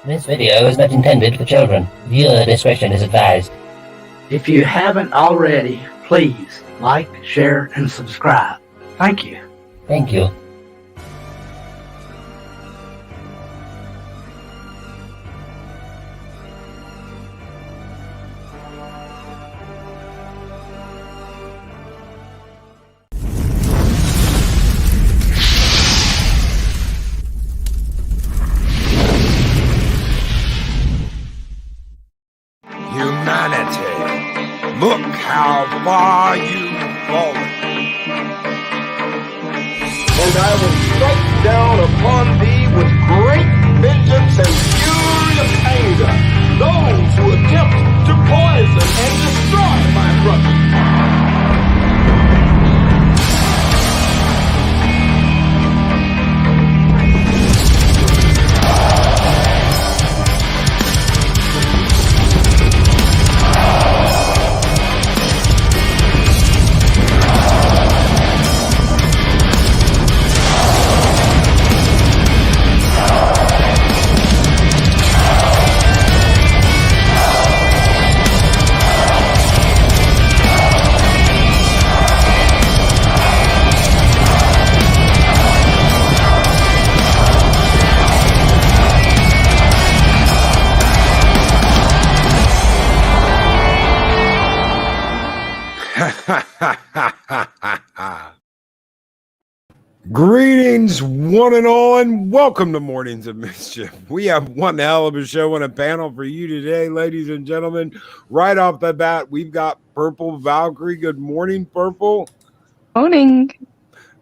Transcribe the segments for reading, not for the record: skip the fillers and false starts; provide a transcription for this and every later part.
This video is not intended for children. Viewer discretion is advised. If you haven't already, please like, share, and subscribe. Thank you. Thank you. Humanity, look how far you've fallen. And I will strike down upon thee with great vengeance and fury of anger those who attempt to poison and destroy my brother. Greetings, one and all, and welcome to Mornings of Mischief. We have one hell of a show and a panel for you today, ladies and gentlemen. Right off the bat, we've got Purple Valkyrie. Good morning, Purple. Morning.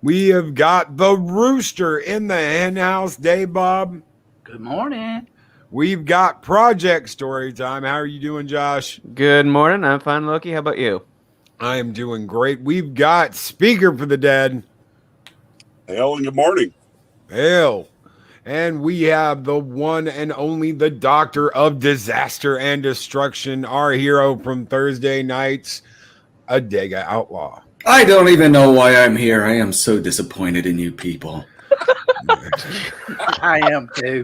We have got the Rooster in the hen house. Day, Bob. Good morning. We've got Project Story Time. How are you doing, Josh? Good morning. I'm fine, Loki. How about you? I am doing great. We've got Speaker for the Dead. Hail and good morning. Hail. And we have the one and only the Doctor of Disaster and Destruction, our hero from Thursday nights, Adega Outlaw. I don't even know why I'm here. I am so disappointed in you people. I am too.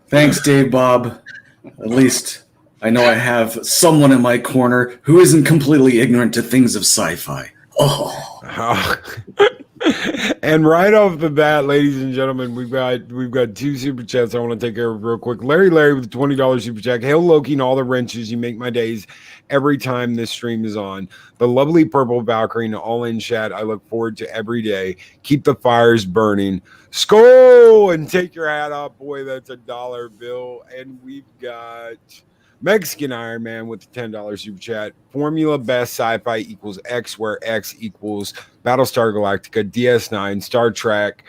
Thanks, Dave Bob. At least I know I have someone in my corner who isn't completely ignorant to things of sci-fi. Oh. And right off the bat, ladies and gentlemen, we've got two super chats I want to take care of real quick. Larry with a $20 super chat. Hail Loki and all the wrenches. You make my days every time this stream is on. The lovely Purple Valkyrie and all in chat. I look forward to every day. Keep the fires burning. Skull and take your hat off, boy. That's a dollar bill. And we've got Mexican Iron Man with the $10 super chat. Formula Best Sci-Fi equals X, where X equals Battlestar Galactica, DS9, Star Trek,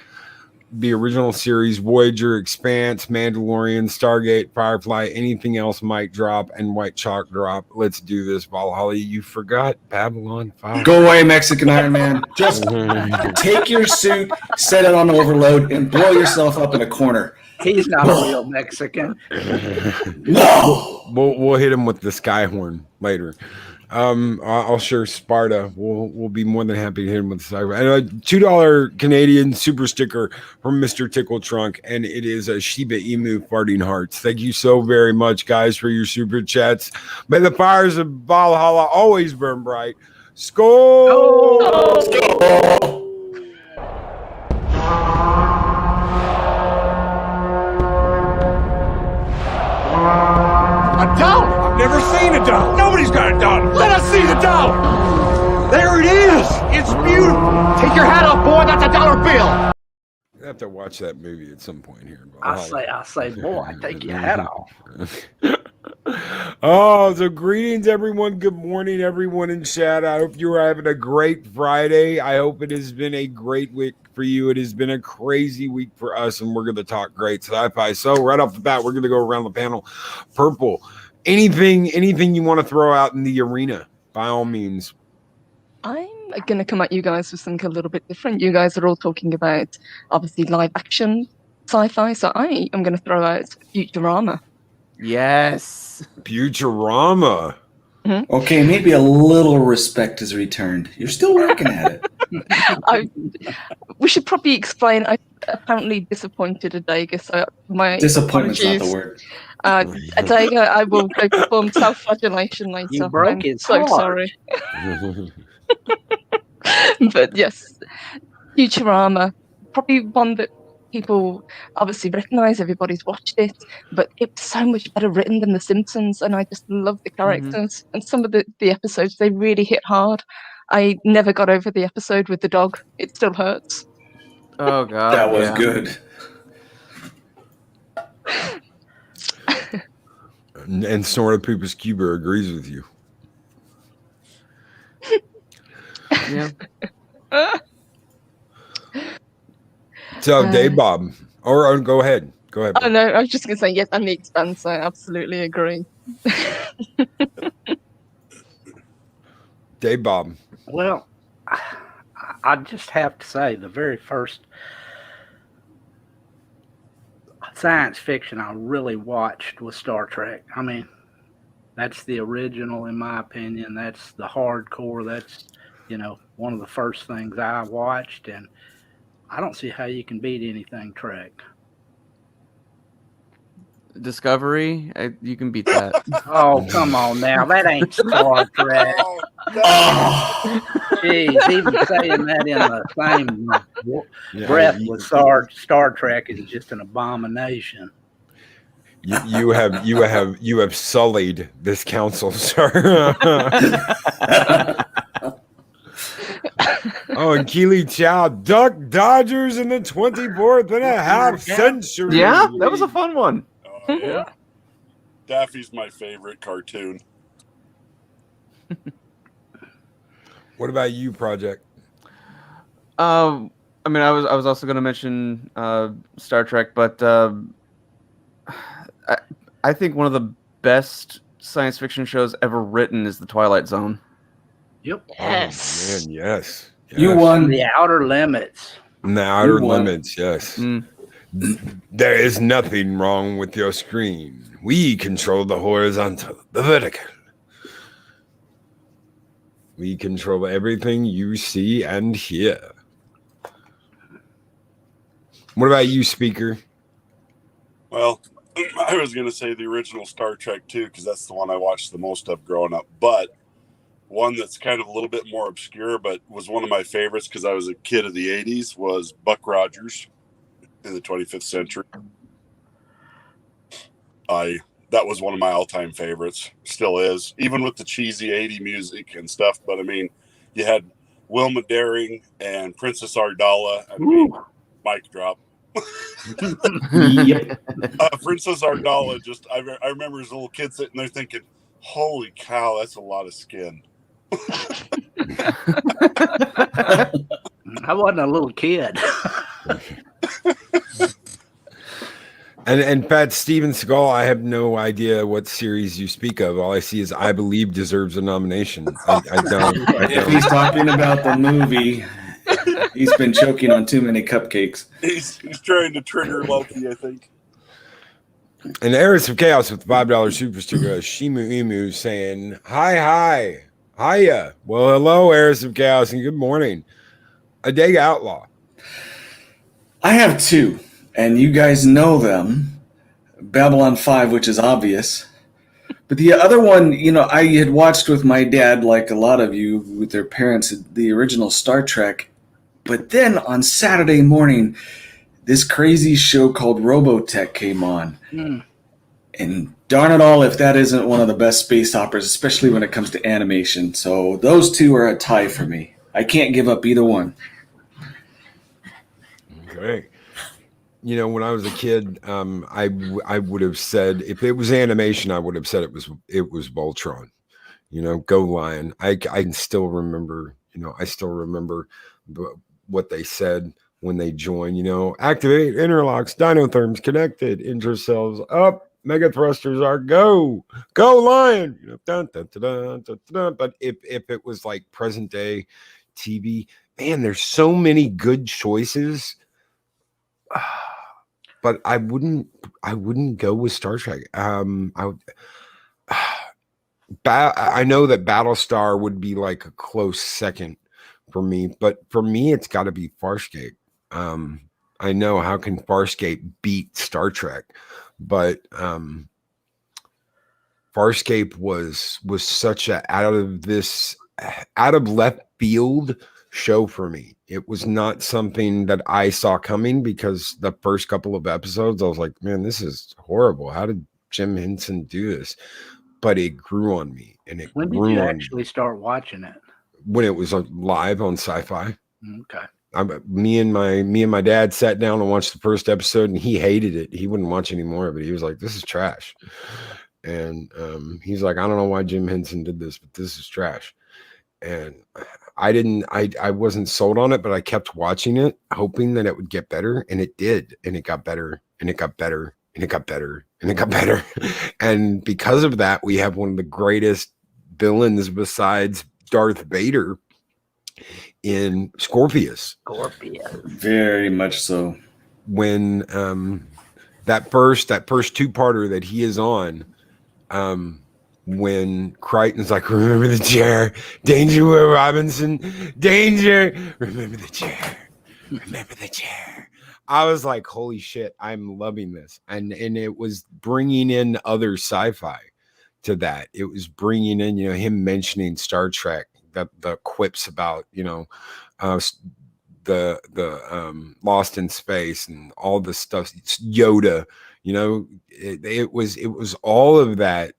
the original series, Voyager, Expanse, Mandalorian, Stargate, Firefly, anything else might drop, and White Chalk drop. Let's do this, Valhalla. You forgot Babylon 5. Go away, Mexican Iron Man. Just take your suit, set it on overload, and blow yourself up in a corner. He's not a real Mexican. No. We'll hit him with the Skyhorn later. I'll sure Sparta. We'll be more than happy to hit him with the Skyhorn. And a $2 Canadian super sticker from Mr. Tickle Trunk, and it is a Shiba Inu farting hearts. Thank you so very much, guys, for your super chats. May the fires of Valhalla always burn bright. Skol! Oh. Skol! A dollar! I've never seen a dollar. Nobody's got a dollar. Let us see the dollar. There it is. It's beautiful. Take your hat off, boy. That's a dollar bill. I have to watch that movie at some point here. I say, boy, take your hat off. Oh, so greetings, everyone. Good morning, everyone in chat. I hope you are having a great Friday. I hope it has been a great week for you. It has been a crazy week for us, and we're going to talk great sci-fi. So right off the bat, we're going to go around the panel. Purple, anything you want to throw out in the arena, by all means. I'm going to come at you guys with something a little bit different. You guys are all talking about, obviously, live action sci-fi, so I am going to throw out Futurama. Yes. Futurama. Okay, maybe a little respect is returned. You're still working at it. We should probably explain. I apparently disappointed Adega, so my Disappointment's not the apologies. word. Adega, I will go perform self-flagellation later. You broke I'm his so heart. sorry. But yes, Futurama, probably one that people obviously recognize. Everybody's watched it, but it's so much better written than The Simpsons, and I just love the characters. And some of the episodes, they really hit hard. I never got over the episode with the dog. It still hurts. Oh god, That was yeah. good. And Snorta Poopas Cuba agrees with you. Yeah. So, Dave Bob, or go ahead. Go ahead. Oh no, I was just going to say, yes, and the Expanse, I absolutely agree. Dave Bob. Well, I just have to say the very first science fiction I really watched was Star Trek. I mean, that's the original, in my opinion. That's the hardcore. That's, one of the first things I watched, and I don't see how you can beat anything Trek. Discovery, you can beat that. Oh, come on now. That ain't Star Trek. Jeez, even saying that in the same breath with Star Trek is just an abomination. You have sullied this council, sir. Oh, and Keely Chow, Duck Dodgers in the 24th and a half century. Yeah, that was a fun one. Yeah. Daffy's my favorite cartoon. What about you, Project? I mean, I was also going to mention Star Trek, but I think one of the best science fiction shows ever written is The Twilight Zone. Yep. Yes. Oh, man, yes. You won. The Outer Limits. The Outer Limits, yes. There is nothing wrong with your screen. We control the horizontal, the vertical. We control everything you see and hear. What about you, Speaker? Well, I was going to say the original Star Trek too, because that's the one I watched the most of growing up. But one that's kind of a little bit more obscure, but was one of my favorites because I was a kid of the 80s, was Buck Rogers in the 25th century. That was one of my all-time favorites. Still is, even with the cheesy 80 music and stuff. But I mean, you had Wilma Daring and Princess Ardala. I mean, mic drop. Yep. Princess Ardala, I remember as a little kid sitting there thinking, holy cow, that's a lot of skin. I wasn't a little kid. And Pat Steven Seagal, I have no idea what series you speak of. All I see is I Believe deserves a nomination. I don't. If he's talking about the movie, he's been choking on too many cupcakes. He's trying to trigger Loki, I think. And Eris of Chaos with $5 super sticker, Shimu Imu saying, hi. Hiya. Well, hello, Eris of Chaos, and good morning. Adega Outlaw. I have two, and you guys know them. Babylon 5, which is obvious. But the other one, I had watched with my dad, like a lot of you, with their parents, the original Star Trek. But then on Saturday morning, this crazy show called Robotech came on. And darn it all if that isn't one of the best space operas, especially when it comes to animation. So those two are a tie for me. I can't give up either one. Okay. When I was a kid, I would have said, if it was animation, I would have said it was Voltron. Go Lion. I can still remember, what they said when they joined, activate interlocks, dinotherms connected, intercells up. Mega thrusters are go Lion. Dun, dun, dun, dun, dun, dun. But if it was like present day TV, man, there's so many good choices. But I wouldn't go with Star Trek. I know that Battlestar would be like a close second, for me, but for me, it's got to be Farscape. I know, how can Farscape beat Star Trek, but Farscape was such a out of left field show for me. It was not something that I saw coming, because the first couple of episodes I was like, man, this is horrible. How did Jim Henson do this? But it grew on me, and it When did grew you on actually me start watching it? when it was live on Sci-Fi. Okay. Me and my dad sat down and watched the first episode, and he hated it. He wouldn't watch any more of it. He was like, this is trash. And he's like, I don't know why Jim Henson did this, but this is trash. And I wasn't sold on it, but I kept watching it, hoping that it would get better. And it did. And it got better, and it got better, and it got better, and it got better. And because of that, we have one of the greatest villains besides Darth Vader in Scorpius. Very much so. When that first two-parter that he is on, when Crichton's like, remember the chair, danger, Will Robinson, danger, remember the chair, remember the chair. I was like, holy shit, I'm loving this. And it was bringing in other sci-fi to that. It was bringing in, him mentioning Star Trek, the quips about, the Lost in Space and all the stuff, Yoda, it was all of that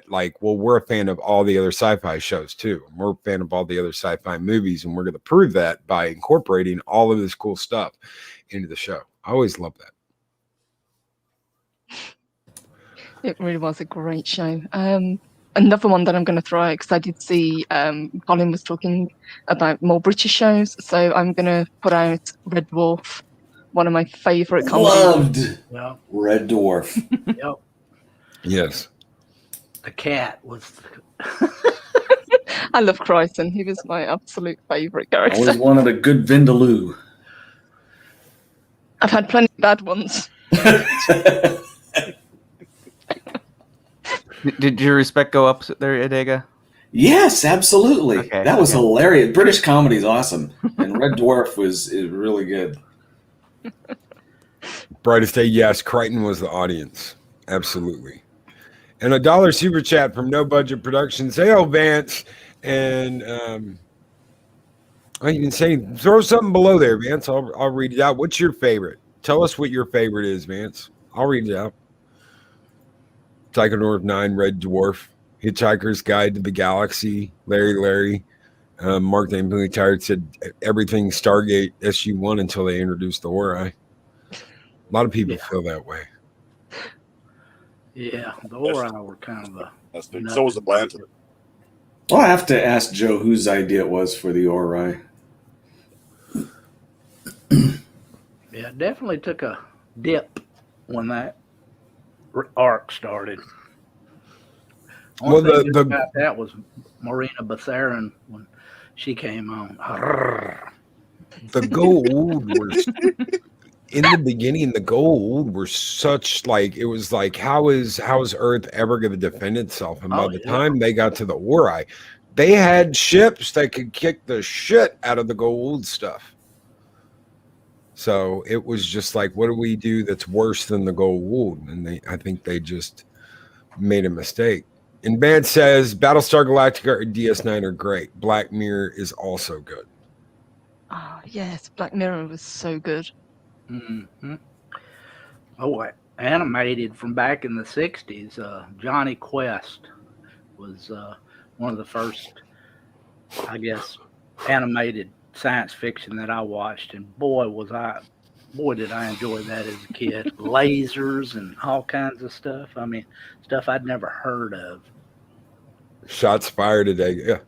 like, well, we're a fan of all the other sci-fi shows too. We're a fan of all the other sci-fi movies, and we're going to prove that by incorporating all of this cool stuff into the show. I always love that. It really was a great show. Another one that I'm going to throw out, because I did see Colin was talking about more British shows, so I'm going to put out Red Dwarf, one of my favourite comedies. Loved Red Dwarf. Yep. Yes. The cat was. I love Crichton. He was my absolute favourite character. Always wanted a good Vindaloo. I've had plenty of bad ones. Did your respect go up there, Adega? Yes, absolutely. Okay, that was hilarious. British comedy is awesome, and Red Dwarf is really good. Brightest Day, yes, Crichton was the audience. Absolutely. And $1 super chat from No Budget Productions. Hey, Vance. And you can say, throw something below there, Vance. I'll read it out. What's your favorite? Tell us what your favorite is, Vance. I'll read it out. Tycho 9, Red Dwarf, Hitchhiker's Guide to the Galaxy, Larry. Mark the Amply Tired said everything Stargate SU-1 until they introduced the Ori. A lot of people feel that way. Yeah, the Ori were kind of That's big. So was Atlanta. Well, I have to ask Joe whose idea it was for the Ori. Yeah, it definitely took a dip when that arc started. Well, Only thing about that was Marina Betharen when she came on. The gold was in the beginning. The gold were such like, it was like, how is Earth ever going to defend itself? And by the time they got to the Ori, they had ships that could kick the shit out of the gold stuff. So it was just like, what do we do that's worse than the gold? And I think they just made a mistake. And Bad says Battlestar Galactica or DS9 are great. Black Mirror is also good. Oh, yes. Black Mirror was so good. Mm-hmm. Oh, animated from back in the 60s. Johnny Quest was one of the first, I guess, animated science fiction that I watched. And boy, did I enjoy that as a kid. Lasers and all kinds of stuff. I mean, stuff I'd never heard of. Shots fired today. Yeah.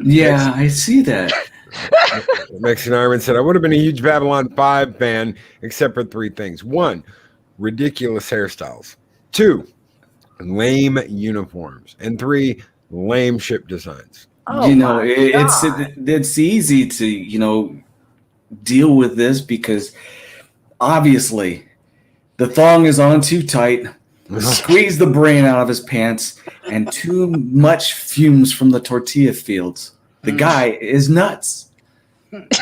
Yeah, I see that. Mexican Ironman said, I would have been a huge Babylon 5 fan, except for 3 things. 1, ridiculous hairstyles. 2, lame uniforms. And 3, lame ship designs. Oh, it's easy to, deal with this because obviously the thong is on too tight. squeeze the brain out of his pants, and too much fumes from the tortilla fields. The guy is nuts.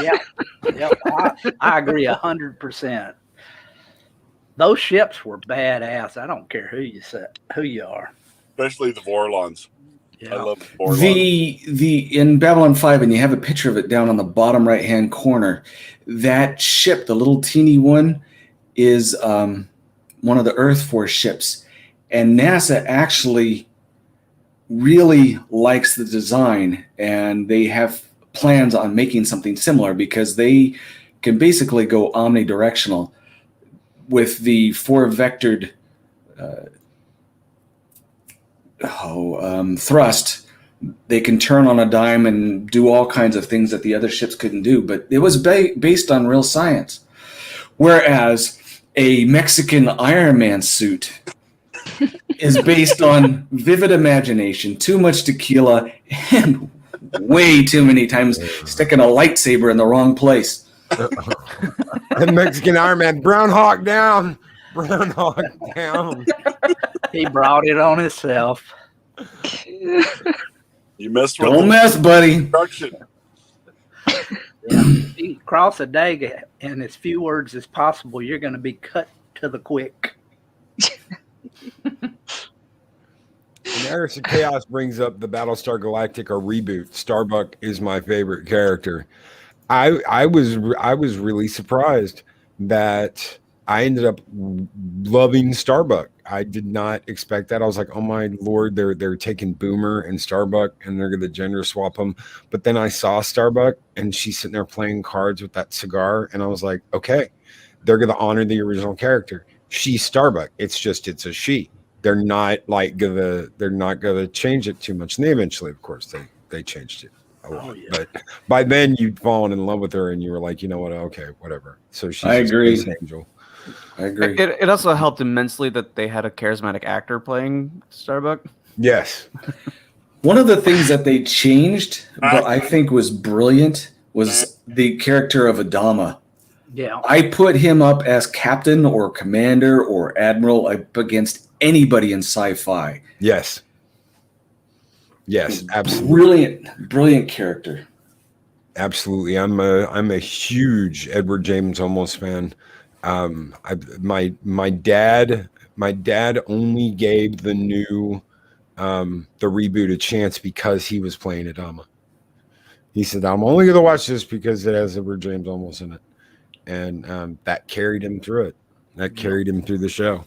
Yeah, I agree 100%. Those ships were badass. I don't care who you are. Especially the Vorlons. Yeah. I love the Vorlons. The in Babylon 5, and you have a picture of it down on the bottom right hand corner. That ship, the little teeny one, is one of the Earth Force ships, and NASA actually really likes the design, and they have plans on making something similar because they can basically go omnidirectional with the four-vectored thrust. They can turn on a dime and do all kinds of things that the other ships couldn't do, but it was based on real science. Whereas a Mexican Iron Man suit is based on vivid imagination, too much tequila, and way too many times sticking a lightsaber in the wrong place. The Mexican Iron Man, Brown Hawk down. Brown Hawk down. He brought it on himself. You messed with Don't mess, buddy. construction. Yeah. If you cross a Dega in as few words as possible, you're going to be cut to the quick. And Eris of Chaos brings up the Battlestar Galactica reboot. Starbuck is my favorite character. I was really surprised that I ended up loving Starbuck. I did not expect that. I was like, oh my Lord, they're taking Boomer and Starbuck and they're going to gender swap them. But then I saw Starbuck and she's sitting there playing cards with that cigar. And I was like, okay, they're going to honor the original character. She's Starbuck. It's a she. They're not gonna change it too much. And they eventually, of course, they changed it a lot. Yeah. But by then you'd fallen in love with her and you were like, you know what, okay, whatever. So she's I agree. a space angel. I agree. It also helped immensely that they had a charismatic actor playing Starbuck. Yes. One of the things that they changed, but I think was brilliant, was the character of Adama. Yeah. I put him up as captain or commander or admiral up against anybody in sci-fi. Yes. Yes, absolutely. Brilliant character. Absolutely. I'm a huge Edward James Olmos fan. My dad only gave the new the reboot a chance because he was playing Adama. He said, I'm only going to watch this because it has Edward James Olmos in it. And that carried him through it. That carried him through the show.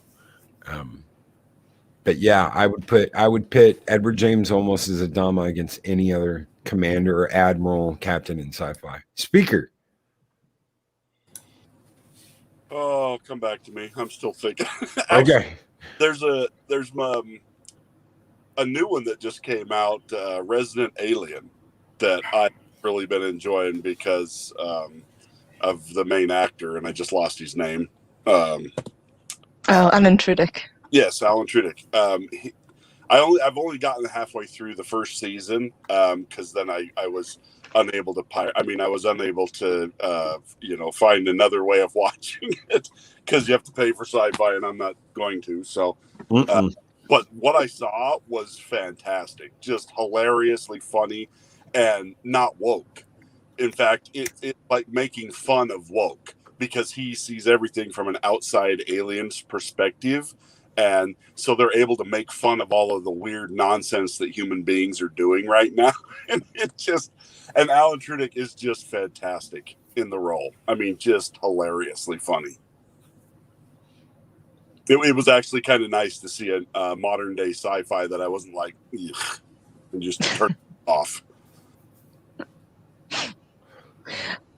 But yeah, I would pit Edward James Olmos as Adama against any other commander or admiral, captain in sci-fi. Speaker. Oh, come back to me. I'm still thinking. Okay. There's a new one that just came out, Resident Alien, that I've really been enjoying because of the main actor, and I just lost his name. Alan Tudyk. Yes, Alan Tudyk. I've only gotten halfway through the first season because then I was unable to I was unable to find another way of watching it because you have to pay for sci-fi and I'm not going to. So, but what I saw was fantastic, just hilariously funny and not woke. In fact, it's like making fun of woke because he sees everything from an outside alien's perspective. And so they're able to make fun of all of the weird nonsense that human beings are doing right now. And and Alan Tudyk is just fantastic in the role. I mean, just hilariously funny. It was actually kind of nice to see a modern day sci-fi that I wasn't like, ugh, and just turned off.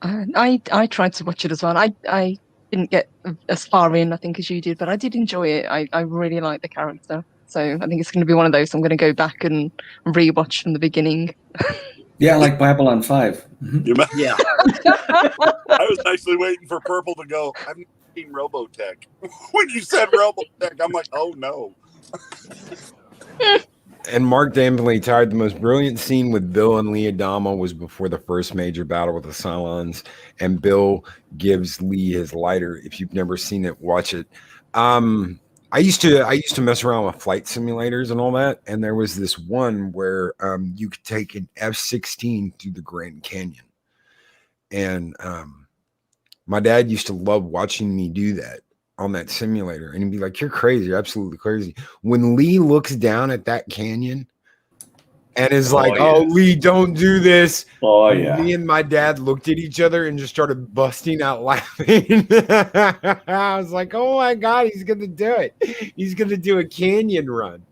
I tried to watch it as well. I didn't get as far in, I think, as you did, but I did enjoy it. I really like the character. So I think it's going to be one of those I'm going to go back and rewatch from the beginning. Yeah, like Babylon 5. Mm-hmm. Yeah. I was actually waiting for Purple to go, I've never seen Robotech. When you said Robotech, I'm like, oh no. And Mark Dambley tired. The most brilliant scene with Bill and Lee Adama was before the first major battle with the Cylons, and Bill gives Lee his lighter. If you've never seen it, watch it. I I used to mess around with flight simulators and all that, and there was this one where you could take an F-16 through the Grand Canyon, and my dad used to love watching me do that on that simulator, and he'd be like, "You're crazy, you're absolutely crazy." When Lee looks down at that canyon and is like, "Oh, Lee, don't do this." Oh yeah. Me and my dad looked at each other and just started busting out laughing. I was like, "Oh my God, he's going to do it. He's going to do a canyon run."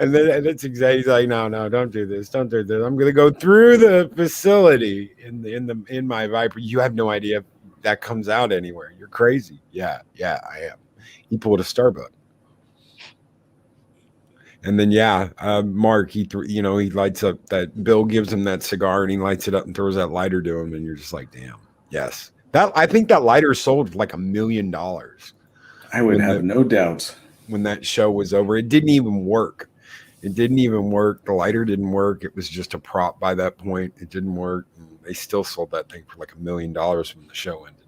And then it's exactly, he's like, no, don't do this. Don't do this. I'm going to go through the facility in my Viper. You have no idea if that comes out anywhere. You're crazy. Yeah, I am. He pulled a Starbuck. And then, Mark, he lights up that Bill gives him that cigar and he lights it up and throws that lighter to him. And you're just like, damn, yes. I think that lighter sold for like $1 million. I would have no doubts. When that show was over, it didn't even work. The lighter didn't work. It was just a prop by that point. It didn't work. And they still sold that thing for like $1 million when the show ended.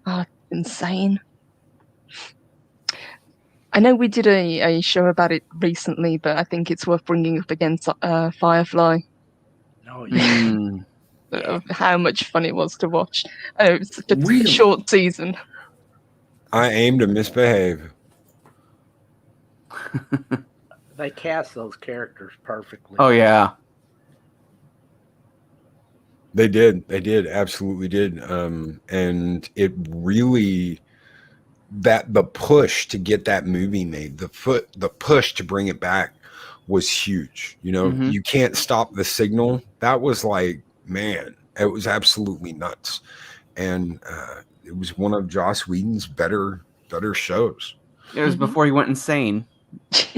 Oh, insane. I know we did a show about it recently, but I think it's worth bringing up again. Firefly. Oh, yeah. Of how much fun it was to watch. It was such a short season. I aim to misbehave. They cast those characters perfectly. Oh yeah. They did. Absolutely did. And it really, the push to get that movie made, the push to bring it back was huge. You can't stop the signal. That was like, man, it was absolutely nuts. And it was one of Joss Whedon's better shows. It was before he went insane.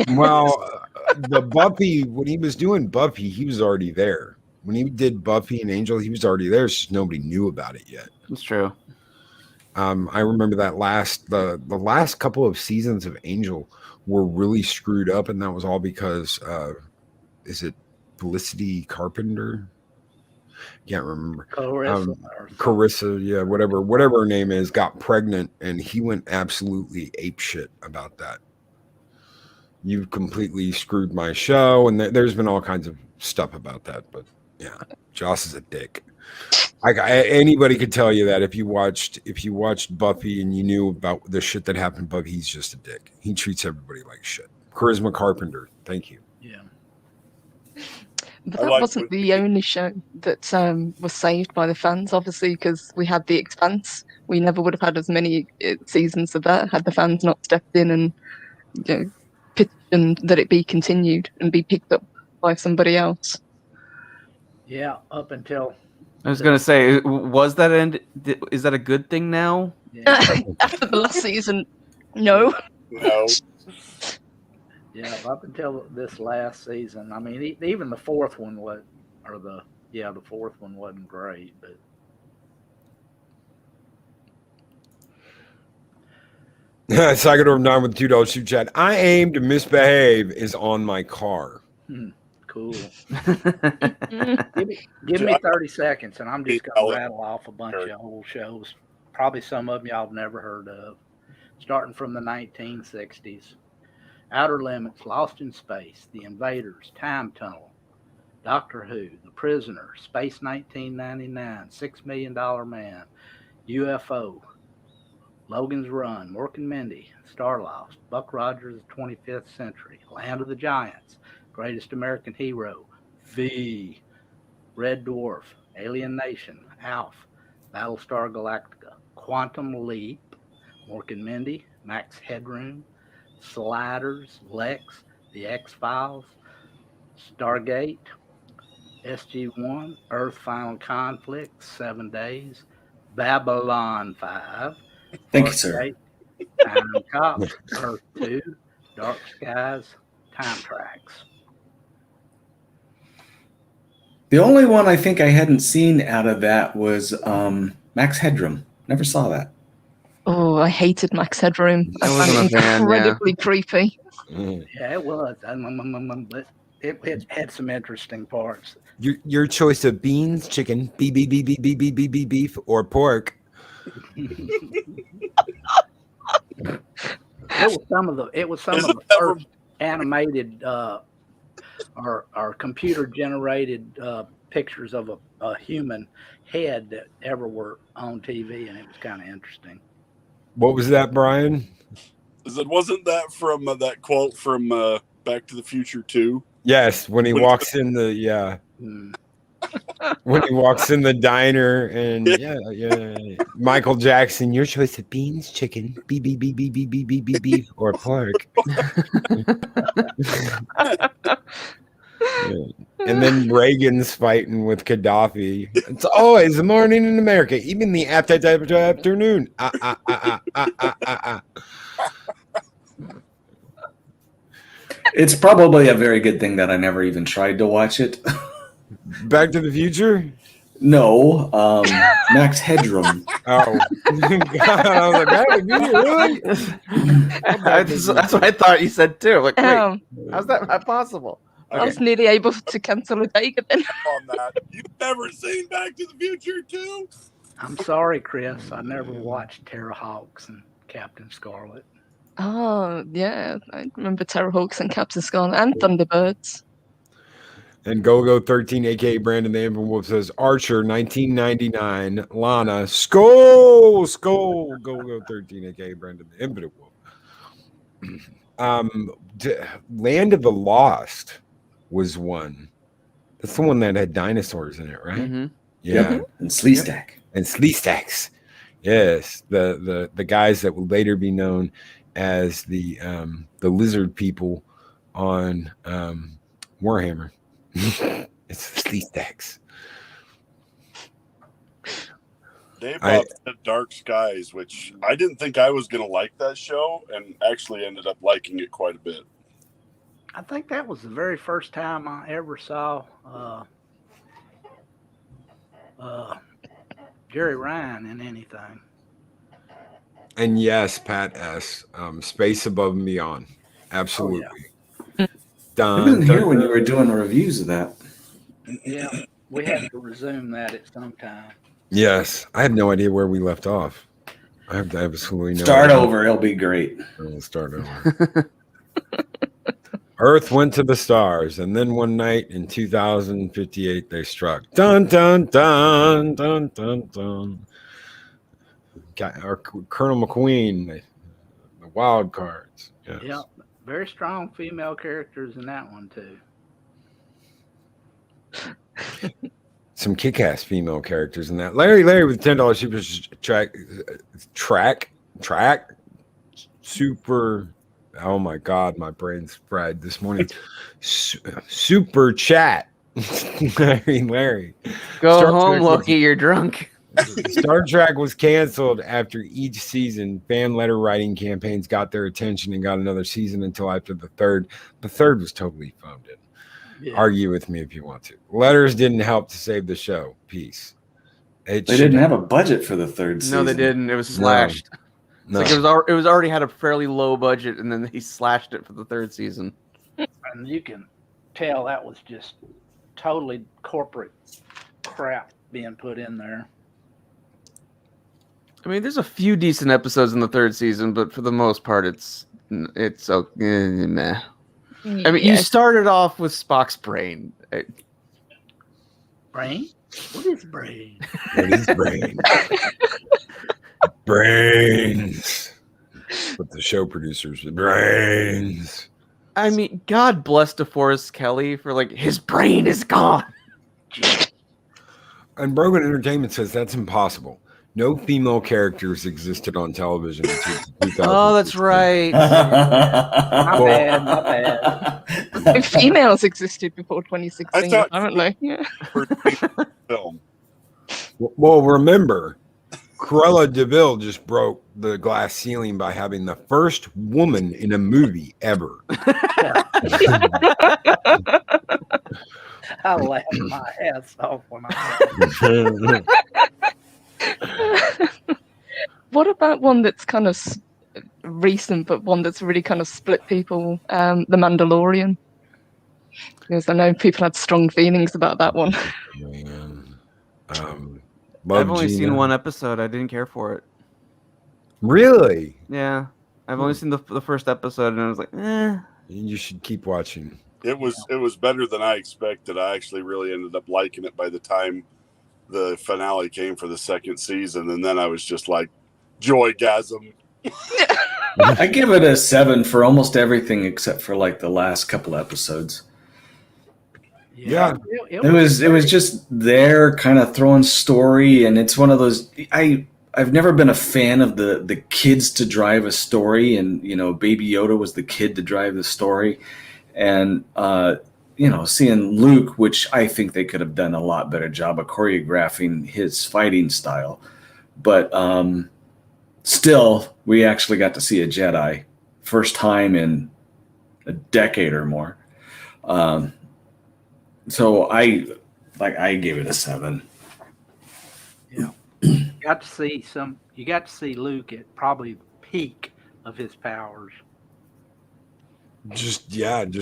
Well, the Buffy, when he was doing Buffy, he was already there. When he did Buffy and Angel, he was already there. It's just nobody knew about it yet. That's true. I remember that the last couple of seasons of Angel were really screwed up, and that was all because is it Felicity Carpenter? Can't remember. Carissa, yeah, whatever her name is, got pregnant, and he went absolutely apeshit about that. You've completely screwed my show, and there's been all kinds of stuff about that. But yeah, Joss is a dick. Anybody could tell you that if you watched Buffy and you knew about the shit that happened, Buffy, he's just a dick. He treats everybody like shit. Charisma Carpenter, thank you. Yeah. But that wasn't the only show that was saved by the fans, obviously, because we had The Expanse. We never would have had as many seasons of that had the fans not stepped in and petitioned that it be continued and be picked up by somebody else. Yeah, up until... I was going to say, was that end? Is that a good thing now? Yeah. After the last season, no. No. Yeah, up until this last season. I mean, even the fourth one the fourth one wasn't great, but Psychodorm 9 with $2 super chat. I aim to misbehave is on my car. Cool. give me 30 seconds, and I'm just going to rattle off a bunch of old shows. Probably some of them y'all have never heard of. Starting from the 1960s. Outer Limits, Lost in Space, The Invaders, Time Tunnel, Doctor Who, The Prisoner, Space 1999, $6 Million Man, UFO, Logan's Run, Mork and Mindy, Starlost, Buck Rogers' 25th Century, Land of the Giants, Greatest American Hero, V, Red Dwarf, Alien Nation, Alf, Battlestar Galactica, Quantum Leap, Mork and Mindy, Max Headroom, Sliders, Lex, The X-Files, Stargate, SG-1, Earth Final Conflict, 7 Days, Babylon 5, Thank you, sir. Time Cop, Earth 2, Dark Skies, Time Tracks. The only one I think I hadn't seen out of that was Max Headroom. Never saw that. Oh, I hated Max Headroom. I found it incredibly creepy. Yeah, it was. It had some interesting parts. Your choice of beans, chicken, beef, or pork. It was some Isn't of the that first animated or computer generated pictures of a human head that ever were on TV, and it was kind of interesting. What was that, Brian? Wasn't that from that quote from Back to the Future 2? Yes, when he walks in the when he walks in the diner and Michael Jackson, your choice of beans, chicken, beef, or pork. And then Reagan's fighting with Gaddafi. It's always the morning in America, even the afternoon. It's probably a very good thing that I never even tried to watch it. Back to the Future? No, Max Headroom. Oh, God, I was like, Back to the Future, really? That's what I thought you said too. Like, wait, how's that not possible? I was nearly able to cancel a day then. On that, you've never seen Back to the Future 2? I'm sorry, Chris. I never watched Terrahawks and Captain Scarlet. Oh, yeah. I remember Terrahawks and Captain Scarlet and Thunderbirds. And Go 13, aka Brandon the Amber Wolf, says Archer 1999, Lana, Skull, Go 13, aka Brandon the Impotent Wolf. Land of the Lost was one. That's the one that had dinosaurs in it, right? Mm-hmm. Yeah. Yep. And Sleestack. And Sleestacks. Yes. The guys that will later be known as the lizard people on Warhammer. It's the Sleestacks. Dave Bob said Dark Skies, which I didn't think I was going to like that show, and actually ended up liking it quite a bit. I think that was the very first time I ever saw Jerry Ryan in anything. And yes, Pat S. Space Above and Beyond. Absolutely. Oh, I wasn't here when you were doing reviews of that. Yeah, we had to resume that at some time. Yes, I had no idea where we left off. I have absolutely no Start idea. over, it'll be great. We'll start over. Earth went to the stars, and then one night in 2058 they struck. Dun dun dun dun dun dun. Our Colonel McQueen, the wild cards. Yes. Yeah, very strong female characters in that one too. Some kick-ass female characters in that. Larry with $10 super track super. Oh my God, my brain's fried this morning. Super chat. Larry. Go Star home, Trek Loki. You're drunk. Star Trek was canceled after each season. Fan letter writing campaigns got their attention and got another season until after the third. The third was totally phoned in. Yeah. Argue with me if you want to. Letters didn't help to save the show. Peace. They didn't have a budget for the third season. No, they didn't. It was slashed. No. Like it was already had a fairly low budget, and then they slashed it for the third season. And you can tell that was just totally corporate crap being put in there. I mean, there's a few decent episodes in the third season, but for the most part, it's okay. Meh. I mean, you started off with Spock's brain. Brain? What is brain? What is brain? Brains. But the show producers, brains. I mean, God bless DeForest Kelly for like his brain is gone. And Brogan Entertainment says that's impossible. No female characters existed on television until 2000. Oh, that's right. My bad. No females existed before 2016, apparently. Yeah. Film. Well, remember, Cruella DeVille just broke the glass ceiling by having the first woman in a movie ever. I laughed my ass off when I What about one that's kind of recent, but one that's really kind of split people? The Mandalorian. Because I know people had strong feelings about that one. I've only seen one episode. I didn't care for it. Really? Yeah. I've only seen the first episode, and I was like, eh. You should keep watching. It was better than I expected. I actually really ended up liking it by the time the finale came for the second season, and then I was just like, joygasm. I give it a 7 for almost everything except for like the last couple episodes. Yeah. It was just there kind of throwing story, and it's one of those I've never been a fan of the kids to drive a story, and Baby Yoda was the kid to drive the story. And seeing Luke, which I think they could have done a lot better job of choreographing his fighting style. But still, we actually got to see a Jedi first time in a decade or more. So I gave it a 7. Yeah. You got to see Luke at probably the peak of his powers. Just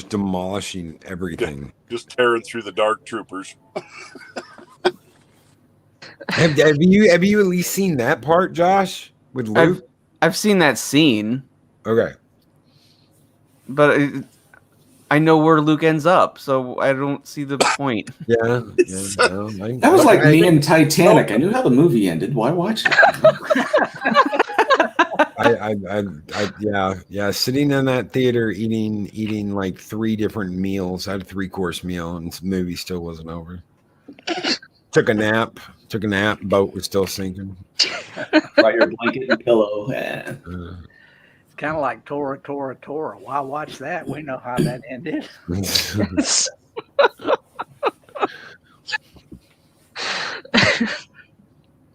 demolishing everything. Just tearing through the dark troopers. Have you at least seen that part, Josh, with Luke? I've seen that scene. Okay. But I know where Luke ends up, so I don't see the point. Yeah. That was like me and Titanic. I knew how the movie ended. Why watch it? Sitting in that theater eating like 3 different meals. I had a 3-course meal, and the movie still wasn't over. Took a nap. Boat was still sinking. Brought your blanket and pillow. It's kind of like Tora. Why watch that? We know how that ended.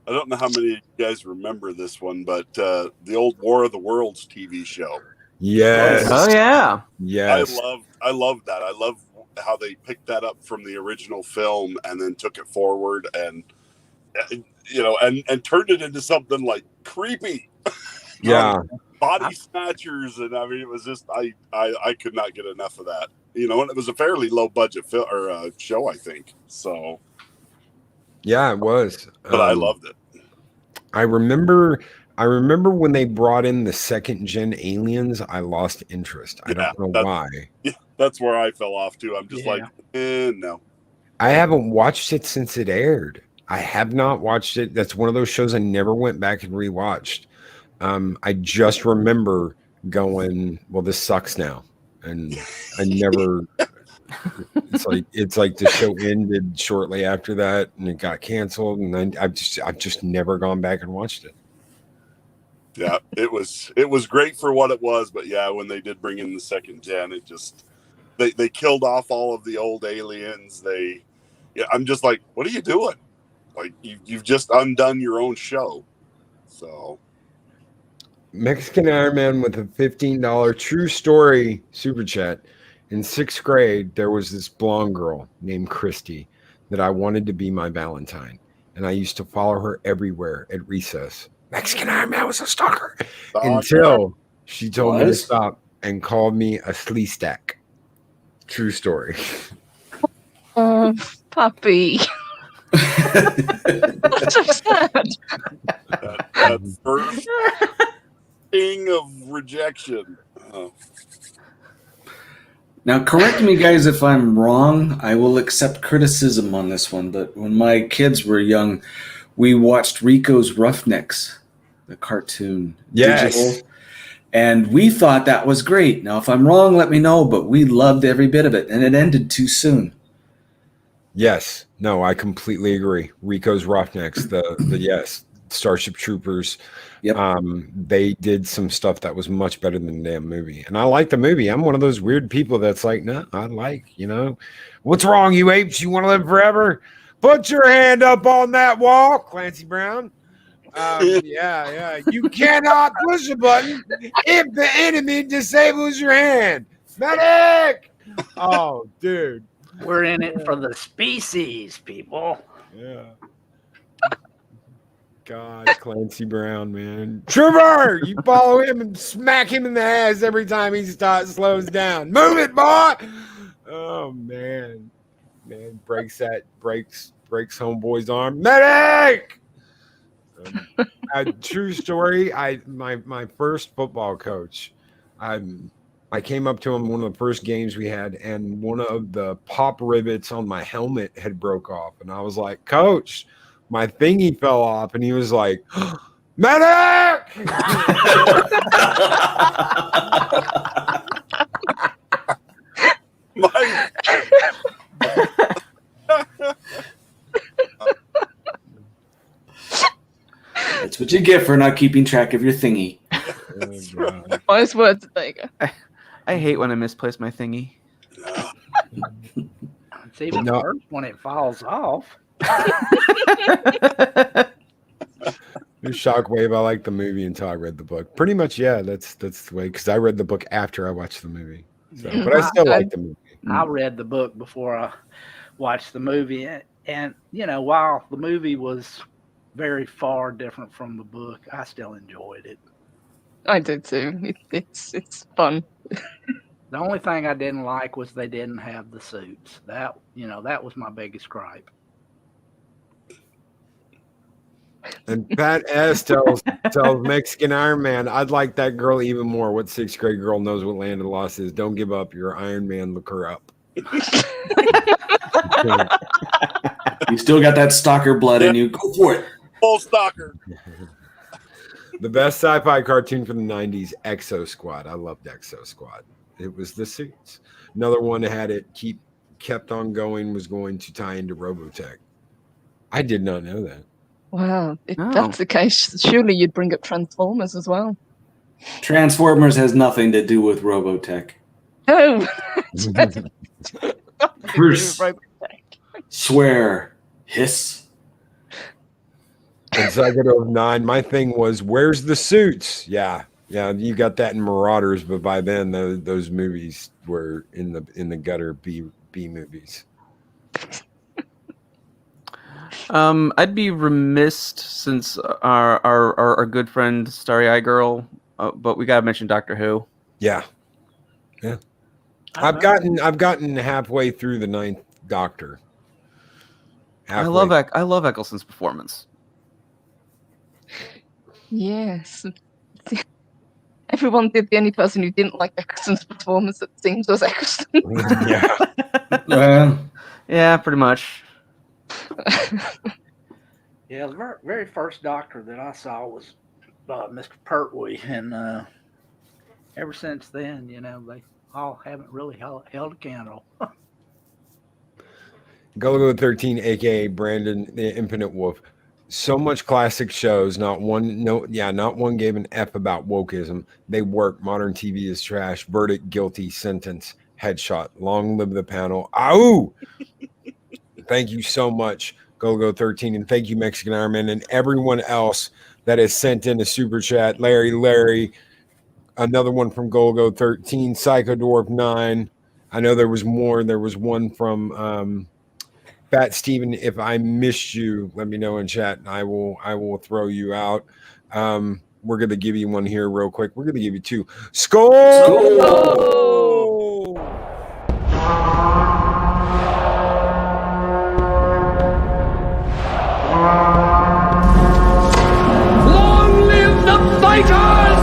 I don't know how many of you guys remember this one, but the old War of the Worlds TV show. Yes. Oh yeah. Yes. I love that. I love how they picked that up from the original film and then took it forward and turned it into something like creepy. Yeah. Body snatchers, and I mean, it was just I could not get enough of that. And it was a fairly low budget show, I think. So. Yeah, it was. But I loved it. I remember when they brought in the second gen aliens, I lost interest. I don't know why. Yeah, that's where I fell off too. I'm just like, no. I haven't watched it since it aired. I have not watched it. That's one of those shows I never went back and rewatched. I just remember going, well, this sucks now. And I never it's like the show ended shortly after that and it got canceled, and I've just never gone back and watched it. Yeah, it was great for what it was, but yeah, when they did bring in the second gen, it just they killed off all of the old aliens. I'm just like, what are you doing? Like you've just undone your own show. So Mexican Iron Man with a $15 true story super chat. In 6th grade, there was this blonde girl named Christy that I wanted to be my Valentine, and I used to follow her everywhere at recess. Mexican Iron Man was a stalker until she told me to stop and called me a slee stack. True story. Oh, puppy. That's so sad. That first thing of rejection. Oh. Now, correct me, guys, if I'm wrong. I will accept criticism on this one. But when my kids were young, we watched Rico's Roughnecks, the cartoon, digital, and we thought that was great. Now, if I'm wrong, let me know. But we loved every bit of it, and it ended too soon. Yes. No, I completely agree. Rico's Roughnecks, the Starship Troopers. Yep. They did some stuff that was much better than the damn movie. And I like the movie. I'm one of those weird people that's like, no, I like, what's wrong, you apes? You want to live forever? Put your hand up on that wall, Clancy Brown. Yeah. You cannot push a button if the enemy disables your hand. Medic! Oh, dude. We're in it for the species, people. Yeah. God, Clancy Brown, man. Trevor, you follow him and smack him in the ass every time he slows down. Move it, boy. Oh, man. Breaks homeboy's arm. Medic! True story. My first football coach, I came up to him one of the first games we had, and one of the pop rivets on my helmet had broke off, and I was like, "Coach, my thingy fell off," and he was like, "Medic!" That's what you get for not keeping track of your thingy. Wise words, there you go. I hate when I misplace my thingy. It's even worse when it falls off. Shockwave. I like the movie until I read the book. Pretty much, yeah. That's the way, because I read the book after I watched the movie. So, but I still like the movie. I read the book before I watched the movie, and while the movie was very far different from the book, I still enjoyed it. I did too. It's fun. The only thing I didn't like was they didn't have the suits. That was my biggest gripe. And Pat S tells Mexican Iron Man, "I'd like that girl even more. What sixth grade girl knows what land of the lost is? Don't give up. You're Iron Man. Look her up." You still got that stalker blood in you. Go for it. Full stalker. The best sci-fi cartoon from the 90s, Exo Squad. I loved Exo Squad. It was the suits. Another one that had it kept on going was going to tie into Robotech. I did not know that. Wow, if that's the case, surely you'd bring up Transformers as well. Transformers has nothing to do with Robotech. Oh, Curse. Swear. Hiss. And Psycho 9, my thing was, where's the suits? Yeah, you got that in Marauders, but by then those movies were in the gutter B movies. I'd be remiss since our good friend Starry Eye Girl, but we gotta mention Doctor Who. Yeah. I've gotten halfway through the 9th Doctor. I love Eccleston's performance. Yes. Everyone did. The only person who didn't like Eccleston's performance, it seems, was Eccleston. Yeah, pretty much. Yeah, the very first Doctor that I saw was Mr. Pertwee, and ever since then, they all haven't really held a candle. Gulligo 13, aka Brandon the Infinite Wolf. So much classic shows. Not one gave an F about wokeism. They work. Modern TV is trash. Verdict, guilty. Sentence, headshot. Long live the panel. Ow! Thank you so much, Gulligo 13, and thank you, Mexican Iron Man, and everyone else that has sent in a super chat. Larry, another one from Gulligo 13, Psycho Dwarf 9. I know there was more. There was one from Fat Steven. If I missed you, let me know in chat, and I will throw you out. We're gonna give you one here real quick. We're gonna give you two. Skull! Long live the fighters!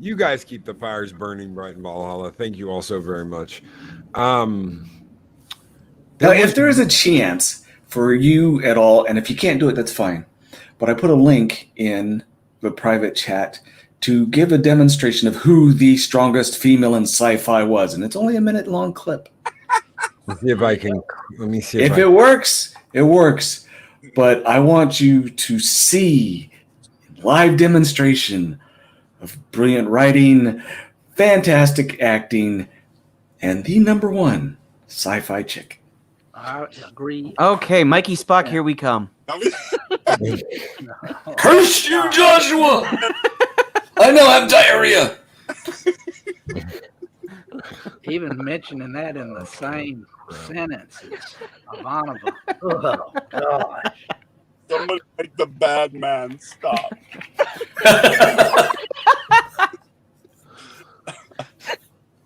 You guys keep the fires burning bright in Valhalla. Thank you all so very much. Now, if there is a chance for you at all, and if you can't do it, that's fine. But I put a link in the private chat to give a demonstration of who the strongest female in sci-fi was, and it's only a minute-long clip. Let's see if I can. Let me see if it works. It works. But I want you to see live demonstration of brilliant writing, fantastic acting, and the number one sci-fi chick. I agree. Okay, Mikey Spock, here we come. Curse you, Joshua! I know I have diarrhea. even mentioning that in the same sentence is Ivanova. Oh, gosh. Somebody make the bad man stop.